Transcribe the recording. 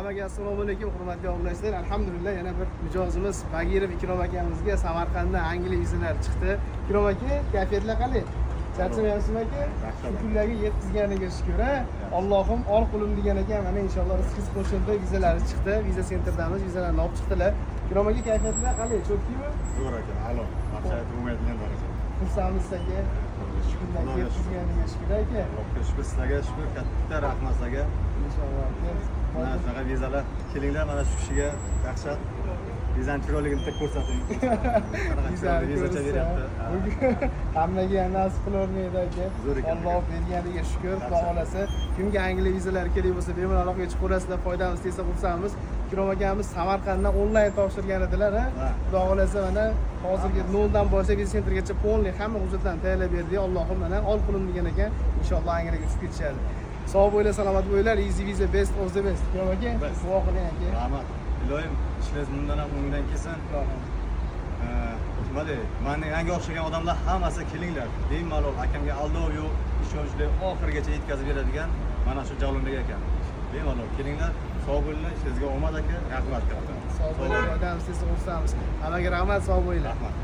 Hammaga assalomu alaykum, hurmatli obunachilar. Alhamdulillah yana bir mijozimiz Bagirov Ikrom akamizga Samarqanddan Angliya vizalar chiqdi. Ikrom aka, kayfiyatlar qalay? Charchamayapsizmi aka? Shu kunlarga yetkazganiga shukr. Allohim ol qulim degan ekan, mana inshaalloh rizqingiz qo'shildi, vizalari chiqdi. Viza senterdamiz, vizalarni olib chiqdilar. Ikrom aka, kayfiyatlar qalay? Cho'kkimi? Zo'r aka, a'lo. Maqsad umidlar bor aka. Xursandmiz aka. Shu kunlarga yetkazganiga shukr aka. Allohga shukr, sizlarga shukr, katta rahmat sizlarga. Inshaalloh aka. Mana shunaqa vizalar kelinglar, mana shu kishiga dahshat vizani chiroyligini bitta ko'rsating. Vizacha beryapti. Hammaga ham nasib qilavermaydi aka. Alloh berganiga shukr, xudo xolasa. Kimga Angliya vizalari kerak bo'lsa, bemalol aloqaga chiqib ko'rasizlar, foydamiz tegsa xursandmiz. Ikrom akamiz Samarqanddan onlayn topshirgan edilar, xudo xolasa mana hozirgi 0 dan boshlab viza sentergacha polni hamma hujjatlarni tayyorlab berdi. Allohim mana ol qulim degan ekan, inshaalloh Angliyaga uchib ketishadi. Sog' bo'linglar, salomat bo'linglar. Easy Visa best of the best. Ikrom aka, duo qiling aka. Rahmat. Iloyim, ishingiz bundan ham o'ngdan kelsin. Nima deydi? Manga yangi o'xshagan odamlar hammasi kelinglar. Bemalol akamga aldov yo'q, ishonchli oxirigacha yetkazib beradigan mana shu javlondagi ekan. Bemalol kelinglar. Sog' bo'linglar, sizga omad aka. Rahmat katta. Sog' bo'linglar, foydamiz tegsa xursandmiz. Hammaga rahmat, sog' bo'linglar. Rahmat.